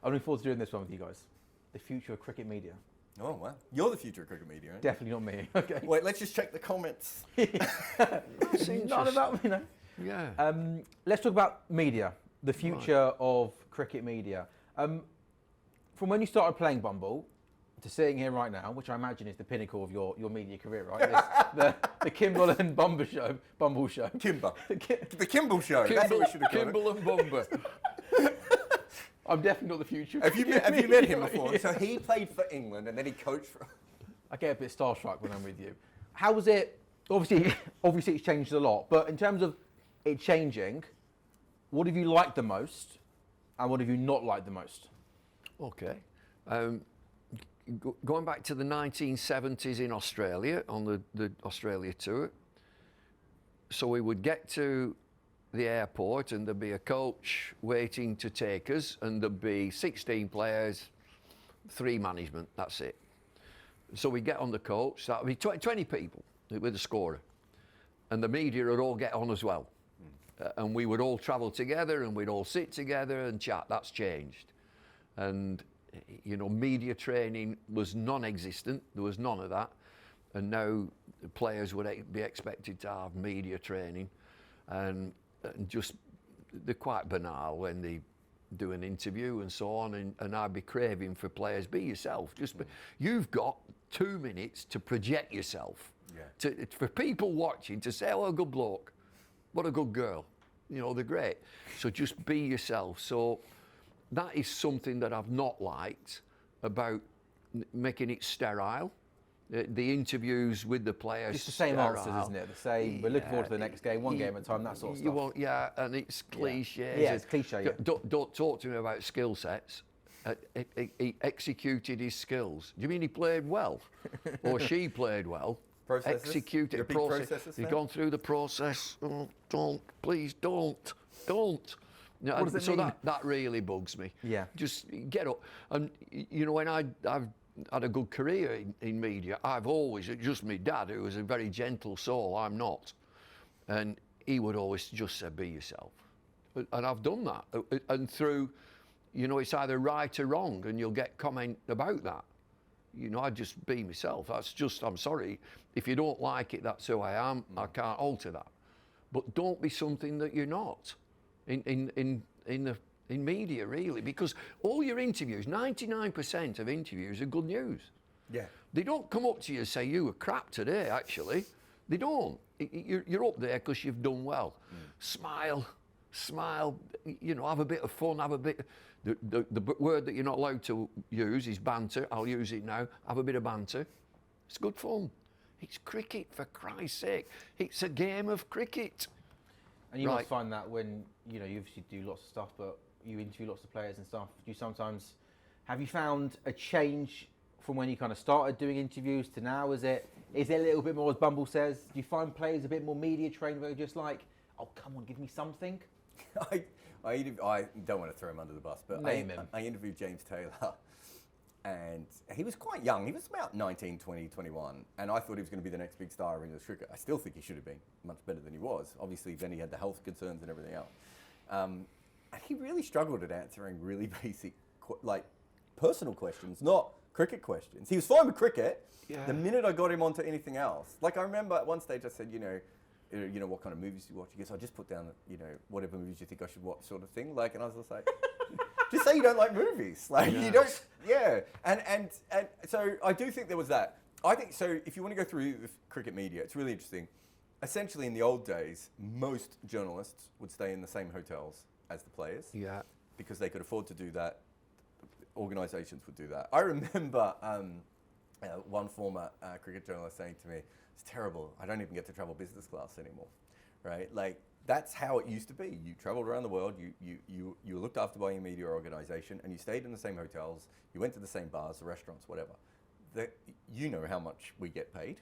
I'm looking forward to doing this one with you guys. The future of cricket media. Oh, wow. You're the future of cricket media, right? Definitely not me. Okay. Wait, let's just check the comments. Not about me, no. Yeah. Let's talk about media, the future of cricket media. From when you started playing Bumble to sitting here right now, which I imagine is the pinnacle of your media career, right? the Kimber and Bumble show. Kimber. The Kimber show. That's what we should have called it. Kimber and Bumble. I'm definitely not the future. Have you met him before? Yeah. So he played for England and then he coached for... I get a bit starstruck when I'm with you. How was it? Obviously it's changed a lot, but in terms of it changing, what have you liked the most and what have you not liked the most? Okay. Going back to the 1970s in Australia, on the Australia tour, so we would get to the airport and there'd be a coach waiting to take us and there'd be 16 players, 3 management, that's it. So we get on the coach, that would be 20 people with a scorer, and the media would all get on as well. And we would all travel together and we'd all sit together and chat. That's changed. And, you know, media training was non-existent. There was none of that. And now the players would be expected to have media training. And just, they're quite banal when they do an interview and so on. And I'd be craving for players, be yourself. You've got 2 minutes to project yourself. Yeah. For people watching to say, oh, good bloke. What a good girl. You know, they're great. So just be yourself. So that is something that I've not liked about making it sterile. The interviews with the players. It's the same answers, isn't it? The same. We're looking forward to the next game, one game at a time, that sort of stuff. Yeah, and it's cliche. Yeah, it's cliche. Yeah. Don't talk to me about skill sets. He executed his skills. Do you mean he played well, or she played well? Processes? Executed a process. You've gone through the process. Oh, please don't. What does it so mean? that really bugs me. Yeah. Just get up. And you know, when I've had a good career in media, I've always, just my dad, who was a very gentle soul, I'm not. And he would always just say, be yourself. And I've done that. And through, you know, it's either right or wrong, and you'll get comment about that. You know, I just be myself. That's just, I'm sorry. If you don't like it, that's who I am. I can't alter that. But don't be something that you're not in media, really. Because all your interviews, 99% of interviews are good news. Yeah. They don't come up to you and say, you were crap today, actually. They don't. You're up there because you've done well. Smile, you know, have a bit of fun, have a bit... The word that you're not allowed to use is banter. I'll use it now. Have a bit of banter. It's good fun. It's cricket, for Christ's sake. It's a game of cricket. And you must find that when, you know, you obviously do lots of stuff, but you interview lots of players and stuff. Have you found a change from when you kind of started doing interviews to now? Is it a little bit more, as Bumble says, do you find players a bit more media trained where you're just like, oh, come on, give me something? I don't want to throw him under the bus, but I interviewed James Taylor, and he was quite young. He was about 19, 20, 21, and I thought he was going to be the next big star of English cricket. I still think he should have been much better than he was. Obviously, then he had the health concerns and everything else. And he really struggled at answering really basic, like, personal questions, not cricket questions. He was fine with cricket. Yeah. The minute I got him onto anything else, like I remember at one stage I said, you know, what kind of movies do you watch? He goes, I just put down, you know, whatever movies you think I should watch, sort of thing. Like, and I was just like, just say you don't like movies. Like, you don't, yeah. And so I do think there was that. I think, so if you want to go through the cricket media, it's really interesting. Essentially, in the old days, most journalists would stay in the same hotels as the players. Yeah. Because they could afford to do that. Organisations would do that. I remember one former cricket journalist saying to me, it's terrible, I don't even get to travel business class anymore, right? Like, that's how it used to be. You traveled around the world, you were looked after by your media organisation, and you stayed in the same hotels, you went to the same bars, the restaurants, whatever. You know how much we get paid,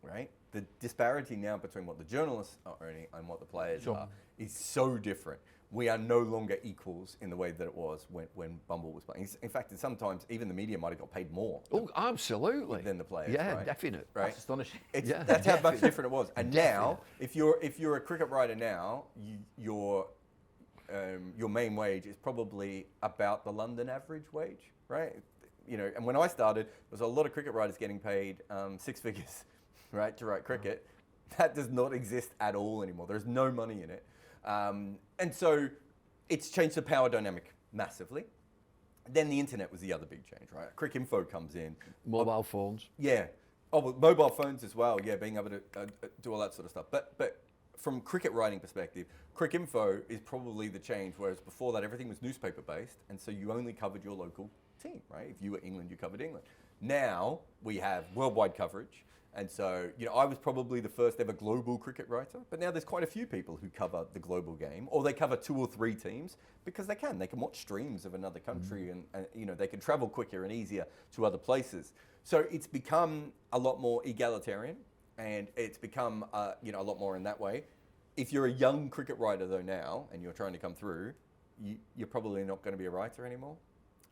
right? The disparity now between what the journalists are earning and what the players are is so different. We are no longer equals in the way that it was when Bumble was playing. In fact, sometimes even the media might have got paid more. Oh, absolutely. Than the players. Yeah, right? definite. Right? That's astonishing. That's how much different it was. And now, if you're a cricket writer now, your main wage is probably about the London average wage, right? You know, and when I started, there was a lot of cricket writers getting paid 6 figures, right, to write cricket. That does not exist at all anymore. There's no money in it. And so it's changed the power dynamic massively. Then the internet was the other big change, right? Cricinfo comes in. Mobile phones. Yeah. Oh, well, mobile phones as well. Yeah, being able to do all that sort of stuff. But from cricket writing perspective, Cricinfo is probably the change, whereas before that everything was newspaper based, and so you only covered your local team, right? If you were England, you covered England. Now we have worldwide coverage. And so, you know, I was probably the first ever global cricket writer, but now there's quite a few people who cover the global game, or they cover 2 or 3 teams because they can. They can watch streams of another country and you know, they can travel quicker and easier to other places. So it's become a lot more egalitarian, and it's become, you know, a lot more in that way. If you're a young cricket writer though now, and you're trying to come through, you're probably not going to be a writer anymore.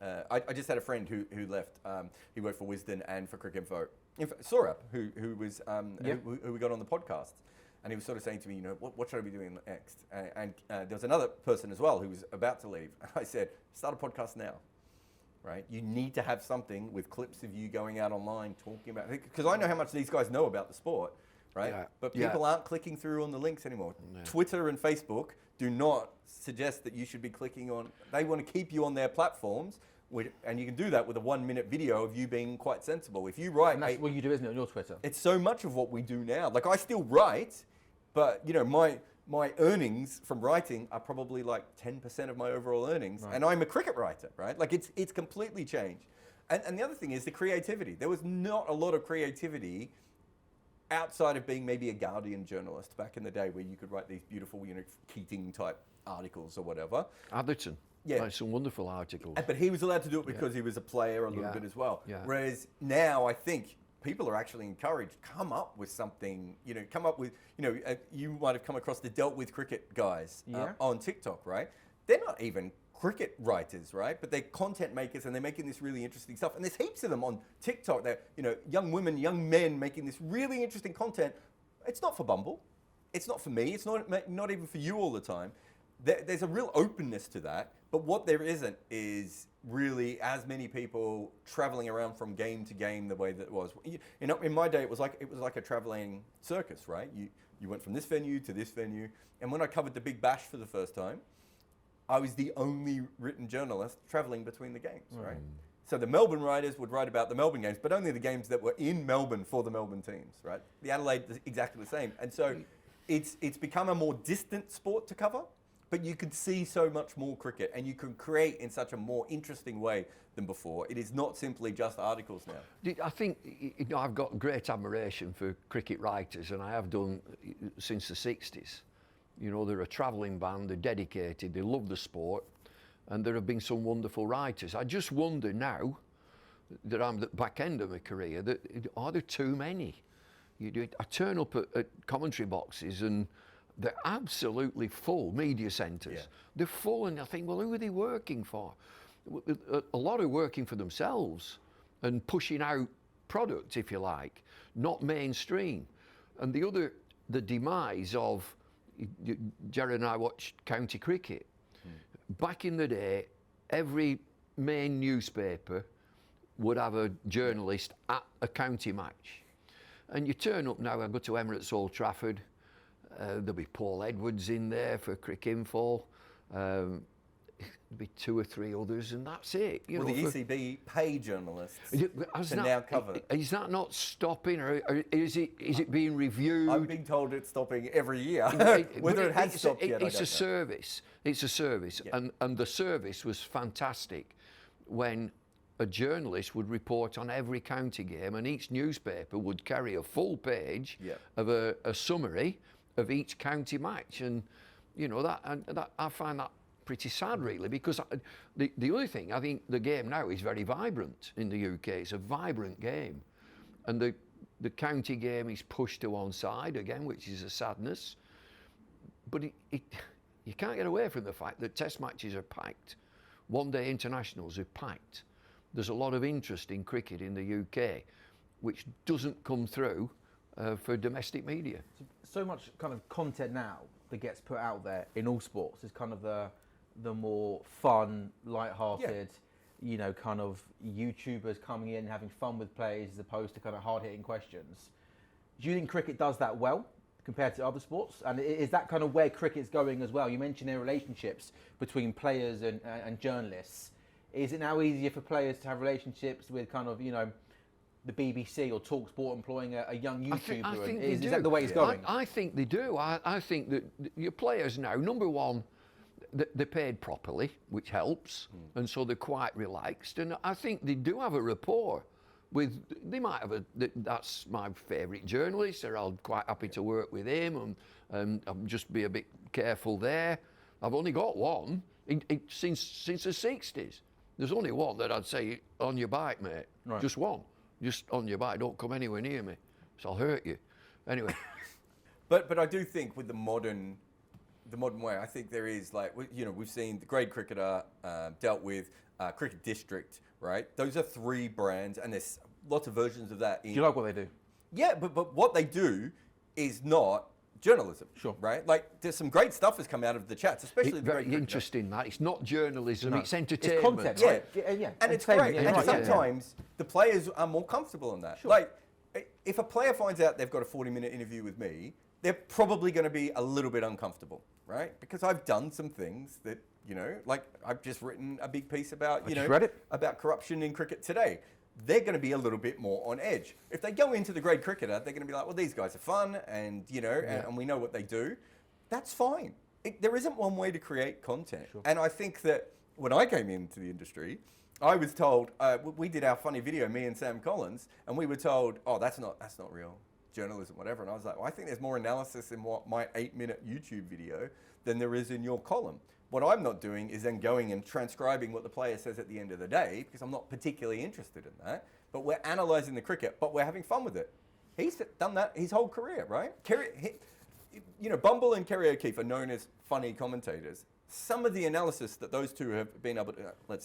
I just had a friend who left. He worked for Wisden and for Cricinfo. In fact, Saurabh, who we got on the podcast, and he was sort of saying to me, you know, what should I be doing next? And there was another person as well who was about to leave. And I said, start a podcast now, right? You need to have something with clips of you going out online talking about, because I know how much these guys know about the sport, right? Yeah. But people aren't clicking through on the links anymore. No. Twitter and Facebook do not suggest that you should be clicking on. They want to keep you on their platforms. And you can do that with a 1-minute video of you being quite sensible. If you write, and that's what you do, isn't it, on your Twitter? It's so much of what we do now. Like, I still write, but you know, my earnings from writing are probably like 10% of my overall earnings, right. And I'm a cricket writer, right? Like, it's completely changed. And the other thing is the creativity. There was not a lot of creativity outside of being maybe a Guardian journalist back in the day, where you could write these beautiful, you know, Keating type articles or whatever. Atherton. Yeah, some wonderful articles. But he was allowed to do it because he was a player a little bit as well. Yeah. Whereas now, I think people are actually encouraged, come up with something. You know, come up with, you know, you might have come across the Dealt With Cricket guys on TikTok, right? They're not even cricket writers, right? But they're content makers, and they're making this really interesting stuff. And there's heaps of them on TikTok. They're, you know, young women, young men making this really interesting content. It's not for Bumble. It's not for me. It's not even for you all the time. There's a real openness to that. But what there isn't is really as many people traveling around from game to game the way that it was. You know, in my day, it was like a traveling circus, right? You went from this venue to this venue. And when I covered the Big Bash for the first time, I was the only written journalist traveling between the games, right? So the Melbourne writers would write about the Melbourne games, but only the games that were in Melbourne for the Melbourne teams, right? The Adelaide is exactly the same. And so it's become a more distant sport to cover. But you can see so much more cricket, and you can create in such a more interesting way than before. It is not simply just articles now. I think, you know, I've got great admiration for cricket writers, and I have done since the 60s. You know, they're a travelling band, they're dedicated, they love the sport, and there have been some wonderful writers. I just wonder now that I'm at the back end of my career, are there too many? I turn up at commentary boxes and they're absolutely full, media centres. Yeah. They're full, and I think, well, who are they working for? A lot are working for themselves and pushing out product, if you like, not mainstream. And the demise of, Jarrod and I watched county cricket. Back in the day, every main newspaper would have a journalist at a county match. And you turn up now, I go to Emirates Old Trafford, there'll be Paul Edwards in there for Cricinfo. There'll be 2 or 3 others, and that's it. Well, the ECB pay journalists to now cover. Is that not stopping, or is it being reviewed? I'm being told it's stopping every year. Whether it has stopped yet, it's a service. It's a service, and the service was fantastic when a journalist would report on every county game, and each newspaper would carry a full page of a summary of each county match, and you know that I find that pretty sad, really, because the other thing, I think the game now is very vibrant in the UK. It's a vibrant game, and the county game is pushed to one side again, which is a sadness. But you can't get away from the fact that Test matches are packed, one-day internationals are packed. There's a lot of interest in cricket in the UK, which doesn't come through for domestic media. So much kind of content now that gets put out there in all sports is kind of the the more fun, light-hearted, kind of YouTubers coming in, having fun with players as opposed to kind of hard-hitting questions. Do you think cricket does that well compared to other sports? And is that kind of where cricket's going as well? You mentioned their relationships between players and journalists. Is it now easier for players to have relationships with kind of, the BBC or talkSPORT employing a young YouTuber? I think is that the way it's going? I think they do. I think that your players now, number one, they're paid properly, which helps, and so they're quite relaxed. And I think they do have a rapport with. They might have that's my favourite journalist, or I'm quite happy to work with him, and I'll just be a bit careful there. I've only got one since the 60s. There's only one that I'd say, on your bike, mate. Right. Just one. Just on your bike. Don't come anywhere near me, so I'll hurt you. Anyway. But I do think with the modern way, I think there is we've seen the grade cricketer dealt with cricket district, right? Those are 3 brands, and there's lots of versions of that. Do you like what they do? Yeah, but what they do is not journalism, sure, right? Like there's some great stuff has come out of the chats, especially very interesting. That it's not journalism; no. It's entertainment. It's content, right? Yeah, and it's great. Yeah, and sometimes the players are more comfortable in that. Sure. Like if a player finds out they've got a 40-minute interview with me, they're probably going to be a little bit uncomfortable, right? Because I've done some things that, like I've just written a big piece about, about corruption in cricket today. They're going to be a little bit more on edge. If they go into the grade cricketer, they're going to be like, well, these guys are fun and, and we know what they do. That's fine. There isn't one way to create content. Sure. And I think that when I came into the industry, I was told, we did our funny video, me and Sam Collins, and we were told, oh, that's not real journalism, whatever. And I was like, well, I think there's more analysis in my 8-minute YouTube video than there is in your column. What I'm not doing is then going and transcribing what the player says at the end of the day, because I'm not particularly interested in that. But we're analysing the cricket, but we're having fun with it. He's done that his whole career, right? Bumble and Kerry O'Keefe are known as funny commentators. Some of the analysis that those two have been able to, I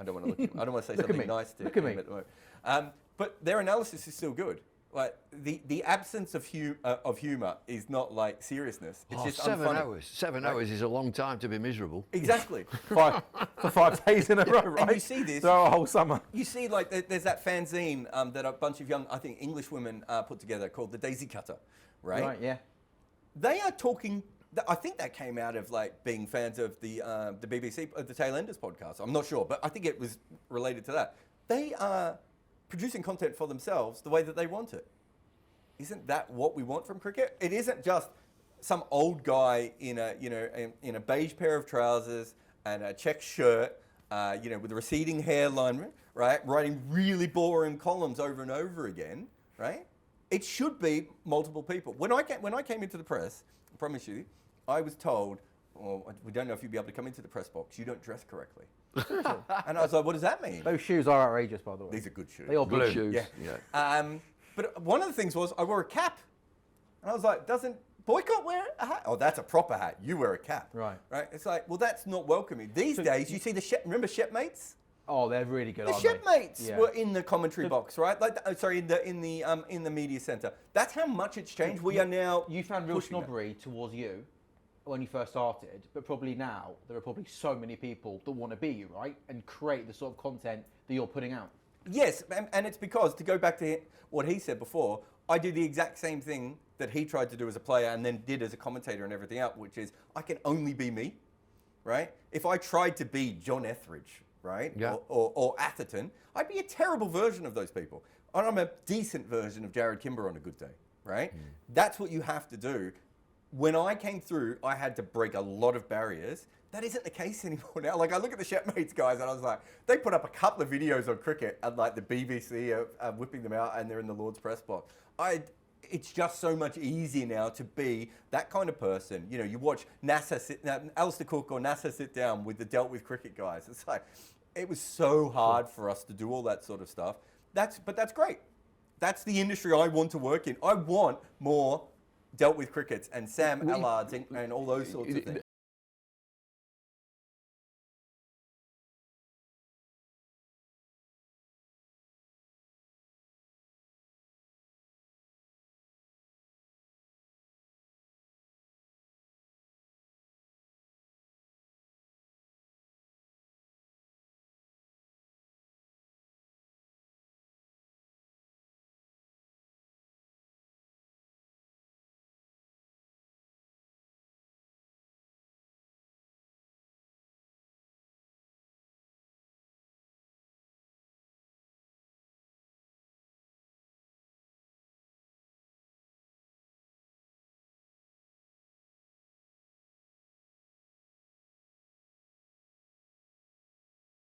don't want to look. I don't want to say something nice to him at the moment. But their analysis is still good. Like the absence of humour is not like seriousness. It's just 7 unfunny. hours. 7 hours is a long time to be miserable. Exactly. for 5 days in a row, right? And you see this. So a whole summer. You see, there's that fanzine that a bunch of young, I think, English women put together called the Daisy Cutter, right? Right. Yeah. They are talking. I think that came out of being fans of the BBC, the Tailenders podcast. I'm not sure, but I think it was related to that. They are producing content for themselves the way that they want it. Isn't that what we want from cricket? It isn't just some old guy in a beige pair of trousers and a check shirt, with a receding hairline, right, writing really boring columns over and over again, right? It should be multiple people. When I came into the press, I promise you, I was told, well, we don't know if you'll be able to come into the press box. You don't dress correctly. And I was like, what does that mean? Those shoes are outrageous, by the way. These are good shoes. They are good shoes. Yeah. But one of the things was I wore a cap. And I was like, doesn't Boycott wear a hat? Oh, that's a proper hat. You wear a cap. Right. Right? It's like, well, that's not welcoming. These days, you see remember Shepmates? Oh, they're really good. The Shepmates were in the commentary box, right? In the media centre. That's how much it's changed. We are now. You found real snobbery towards you when you first started, but probably now there are probably so many people that want to be you, right, and create the sort of content that you're putting out. Yes, and it's because, to go back to what he said before, I do the exact same thing that he tried to do as a player and then did as a commentator and everything else, which is I can only be me, right? If I tried to be John Etheridge, right, or Atherton, I'd be a terrible version of those people. And I'm a decent version of Jarrod Kimber on a good day, right? That's what you have to do. When I came through, I had to break a lot of barriers. That isn't the case anymore now. Like, I look at the Shepmates guys and I was like, they put up a couple of videos on cricket and like the BBC are whipping them out and they're in the Lord's press box. It's just so much easier now to be that kind of person. You know, you watch Alistair Cook or NASA sit down with the Dealt With cricket guys. It's like, it was so hard for us to do all that sort of stuff. But that's great. That's the industry I want to work in. I want more Dealt With crickets and Sam Allards and all those sorts of things.